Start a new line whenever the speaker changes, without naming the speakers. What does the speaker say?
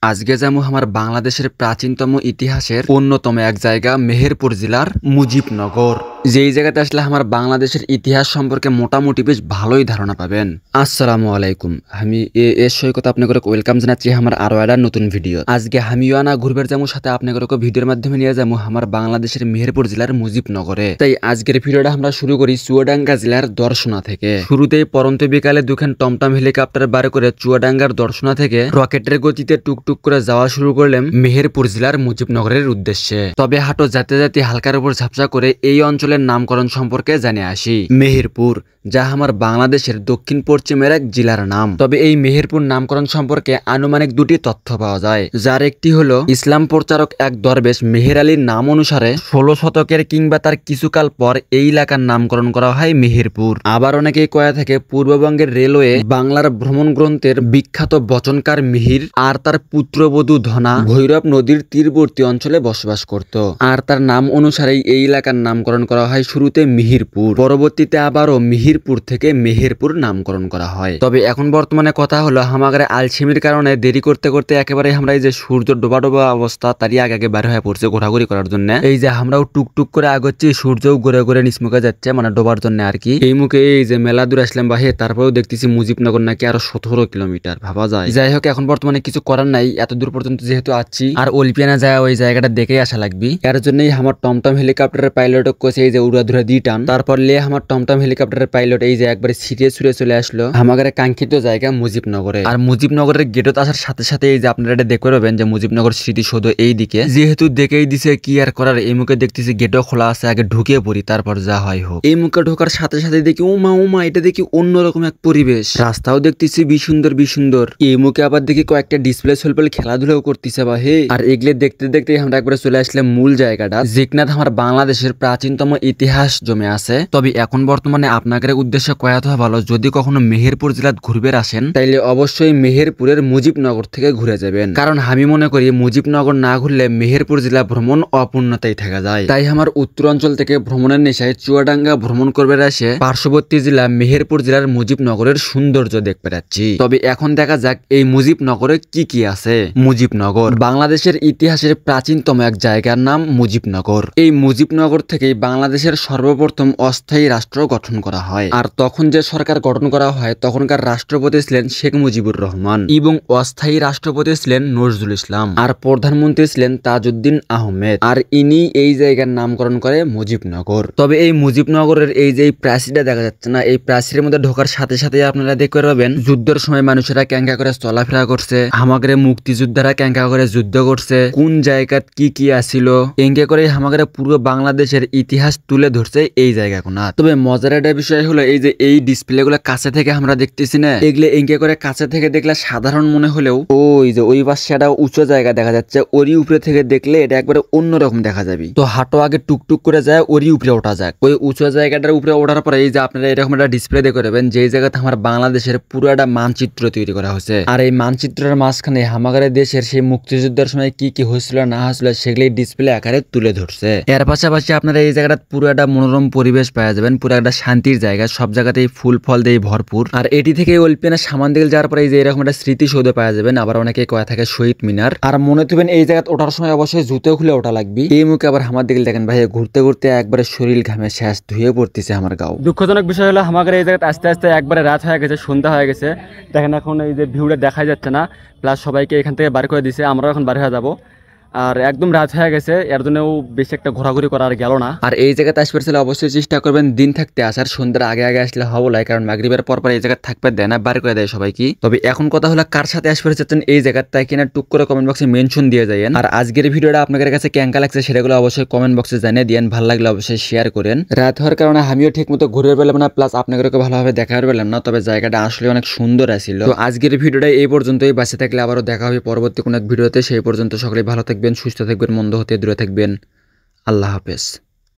আজকে যেমন আমার বাংলাদেশের প্রাচীনতম ইতিহাসের অন্যতম এক জায়গা মেহেরপুর জেলার মুজিবনগর, যেই জায়গাতে আসলে আমার বাংলাদেশের ইতিহাস সম্পর্কে মোটামুটি বেশ ভালোই ধারণা পাবেন। আসসালামু আলাইকুম, আমি এর সৈকত আপনাকে ওয়েলকাম জানাচ্ছি আমার আরো একটা নতুন ভিডিও। আজকে আমিও আনা ঘুরবার যাবো সাথে আপনাকে ভিডিওর মাধ্যমে নিয়ে যাবো আমার বাংলাদেশের মেহেরপুর জেলার মুজিবনগরে। তাই আজকের ভিডিওটা আমরা শুরু করি চুয়াডাঙ্গা জেলার দর্শনা থেকে। শুরুতেই পরন্ত বিকালে দুখান টমটম হেলিকপ্টার বার করে চুয়াডাঙ্গার দর্শনা থেকে রকেটের গতিতে টুকটুক করে যাওয়া শুরু করলাম মেহেরপুর জেলার মুজিবনগরের উদ্দেশ্যে। তবে হাঁটো যাতে যাতে হালকার উপর ঝাপসা করে এই অঞ্চলের নামকরণ সম্পর্কে জানিয়ে আসি। মেহেরপুর, যা আমার বাংলাদেশের দক্ষিণ পশ্চিমের এক জেলার নাম। তবে এই মেহেরপুর নামকরণ সম্পর্কে আনুমানিক দুটি তথ্য পাওয়া যায়, যার একটি হলো ইসলাম প্রচারক এক দরবেশ মেহের আলীর নাম অনুসারে 16 শতকের কিংবা তার কিছুকাল পর এই এলাকার নামকরণ করা হয় মেহেরপুর। আবার অনেকেই কয়া থাকে পূর্ববঙ্গের রেলওয়ে বাংলার ভ্রমণ গ্রন্থের বিখ্যাত বচনকার মিহির আর তার পুত্রবধূ ধনা ভৈরব নদীর তীরবর্তী অঞ্চলে বসবাস করত, আর তার নাম অনুসারেই এই এলাকার নামকরণ করা হয় শুরুতে মিহিরপুর, পরবর্তীতে আবারও মিহিরপুর থেকে মেহেরপুর নামকরণ করা হয়। তবে এখন বর্তমানে কথা হলো আমাদের আলসেমির কারণে দেরি করতে করতে একেবারে আমরা এই যে সূর্য ডোবা ডোবা অবস্থা তারই আগে বের হয়ে পড়ছে ঘোরাঘুরি করার জন্য। এই যে আমরাও টুকটুক করে আগোচ্ছি, সূর্যও ঘুরে ঘুরে নিচমুখে যাচ্ছে, মানে ডোবার জন্য আর কি। এই মুখে এই যে মেলা দূর আসলাম বাহে, তারপরেও দেখতেছি মুজিবনগর নাকি আরো 17 কিলোমিটার, ভাবা যায়। যাই হোক, এখন বর্তমানে কিছু করার নাই, এত দূর পর্যন্ত যেহেতু আছি আর অলিপিয়ানা যায় ওই জায়গাটা দেখেই আসা লাগবে। এর জন্যই আমার টমটম হেলিকপ্টারের পাইলট কোসে এই যে উড়াধুরা দিয়ে টান, তারপর লে আমার টমটম হেলিকপ্টারের পাইলট এই যে একবারে ছিটিয়ে ছুড়ে চলে আসলো আমাদের কাঙ্ক্ষিত জায়গা মুজিবনগরে। আর মুজিবনগরের গেটত আসার সাথে সাথে এই যে আপনারা এটা দেখতে পাবেন যে মুজিবনগর স্মৃতিসৌধ এই দিকে, যেহেতু দেখেই দিছে কি আর করার, এই মুখে দেখতেছি গেটও খোলা আছে, আগে ঢুকে পড়ি তারপর যা হয় হোক। এই মুখে ঢোকার সাথে সাথে দেখি উমা উমা, এটা দেখি অন্যরকম এক পরিবেশ, রাস্তাও দেখতেছি বিসুন্দর বিসুন্দর। এই মুখে আবার দেখি কয়েকটা ডিসপ্লে সোলপেল খেলাধুলাও করতেছে বা হে। আর এগুলো দেখতে দেখতে আমরা একবারে চলে আসলাম মূল জায়গাটা, যেখানে আমার বাংলাদেশের প্রাচীনতম ইতিহাস জমে আছে। তবে এখন বর্তমানে আপনাদের উদ্দেশ্যে কয়াত ভালো, যদি কখনো মেহেরপুর জেলাত ঘুরবে আসেন তাইলে অবশ্যই মেহেরপুরের মুজিবনগর থেকে ঘুরে যাবেন, কারণ আমি মনে করি মুজিবনগর না ঘুরলে মেহেরপুর জেলা ভ্রমণ অপূর্ণতাই থাকা যায়। তাই আমার উত্তরাঞ্চল থেকে ভ্রমণের নেশায় চুয়াডাঙ্গা ভ্রমণ করবে আসে পার্শ্ববর্তী জেলা মেহেরপুর জেলার মুজিবনগরের সৌন্দর্য দেখতে যাচ্ছি। তবে এখন দেখা যাক এই মুজিবনগরে কি কি আছে। মুজিবনগর বাংলাদেশের ইতিহাসের প্রাচীনতম এক জায়গার নাম মুজিবনগর। এই মুজিবনগর থেকেই বাংলাদেশের সর্বপ্রথম অস্থায়ী রাষ্ট্র গঠন করা হয়। আর তখন যে সরকার গঠন করা হয় তখনকার রাষ্ট্রপতি ছিলেন শেখ মুজিবুর রহমান এবং অস্থায়ী রাষ্ট্রপতি ছিলেন নজরুল ইসলাম, আর প্রধানমন্ত্রী ছিলেন তাজউদ্দিন আহমেদ। আর ইনি এই জায়গার নামকরণ করে মুজিবনগর। তবে এই মুজিবনগরের এই যে প্রাচীরটা দেখা যাচ্ছে না, এই প্রাচীরের মধ্যে ঢোকার সাথে সাথে আপনারা দেখতে পাবেন যুদ্ধের সময় মানুষেরা ক্যাঙ্কা করে চলাফেরা করছে, আমাদের মুক্তিযোদ্ধারা ক্যাঙ্কা করে যুদ্ধ করছে, কোন জায়গাত কি কি আসিল এঙ্কে করে আমাদের পুরো বাংলাদেশের ইতিহাস তুলে ধরছে এই জায়গা কোনা। তবে মজার একটা বিষয় হলো এই যে এই ডিসপ্লে গুলো কাছে থেকে আমরা দেখতেছি না, এগুলো এঙ্কে করে কাছে থেকে দেখলে সাধারণ মনে হলেও ওই যে ওই পাশে একটা উঁচু জায়গা দেখা যাচ্ছে, ওরই উপরে থেকে দেখলে এটা একবারে অন্যরকম দেখা যাবে। তো হাঁটো আগে টুকটুক করে যায়, ওরই উপরে ওঠা যাক। ওই উঁচু জায়গাটার উপরে ওঠার পরে এই যে আপনারা এরকম একটা ডিসপ্লে দেখে দেবেন, যে জায়গাতে আমার বাংলাদেশের পুরো একটা মানচিত্র তৈরি করা হয়েছে। আর এই মানচিত্রের মাঝখানে আমাদের দেশের সেই মুক্তিযুদ্ধের সময় কি কি হয়েছিল না হয়েছিল সেগুলি ডিসপ্লে আকারে তুলে ধরছে। এর পাশাপাশি আপনারা এই জায়গাটা পুরো একটা মনোরম পরিবেশ পাওয়া যাবেন, পুরো একটা শান্তির জায়গা, সব জায়গাতেই ফুল ফল দিয়ে ভরপুর। আর এটি থেকে অল্পিনা সামান দিকে যাওয়ার পরে এই যে এরকম একটা স্মৃতিসৌধ পাওয়া যাবেন, আবার অনেকে কয়া থাকে শহীদ মিনার। আর মনে থাকবেন এই জায়গায় ওঠার সময় অবশ্যই জুতো খুলে ওঠা লাগবে। এই মুখে আবার আমার দিকে দেখেন ভাই, ঘুরতে ঘুরতে একবারে শরীর ঘামে শেষ ধুয়ে পড়তেছে আমার গাও। দুঃখজনক বিষয় হলো আমাদের এই জায়গায় আস্তে আস্তে একবারে রাত হয়ে গেছে, সন্ধ্যা হয়ে গেছে। দেখেন এখন এই যে ভিউটা দেখা যাচ্ছে না, প্লাস সবাইকে এখান থেকে বার করে দিছে, আমরাও এখন বার হয়ে যাবো। আর একদম রাত হয়ে গেছে, এর জন্যও বেশি একটা ঘোরাঘুরি করার গেল না। আর এই জায়গাতে আসবে অবশ্যই চেষ্টা করবেন দিন থাকতে আসার, সন্ধ্যার আগে আগে আসলে হবো লাই, কারণ মাগরিবের পর এই জায়গায় থাকবে দেয় না, বার করে দেয় সবাইকে। তবে এখন কথা হলো কার সাথে আসবে চাচ্ছেন এই জায়গায়, তাই কিনা টুক করে কমেন্ট বক্সে মেনশন দিয়ে যাবেন। আর আজকের ভিডিওটা আপনাদের কাছে কেঙ্কা লাগছে সেটাগুলো অবশ্যই কমেন্ট বক্সে জানিয়ে দিন, ভালো লাগলে অবশ্যই শেয়ার করেন। রাত হওয়ার কারণে আমিও ঠিক মতো ঘুরে পেলাম না, প্লাস আপনাদেরকে ভালোভাবে দেখা পেলাম না, তবে জায়গাটা আসলে অনেক সুন্দর আছিল। তো আজকের ভিডিওটা এই পর্যন্তই, বাঁচে থাকলে আবারও দেখা হবে পরবর্তী কোনো এক ভিডিওতে। সেই পর্যন্ত সকলে ভালো থাকবেন, সুস্থ থাকবেন, মন্দ হতে দূরে থাকবেন। আল্লাহ হাফেজ।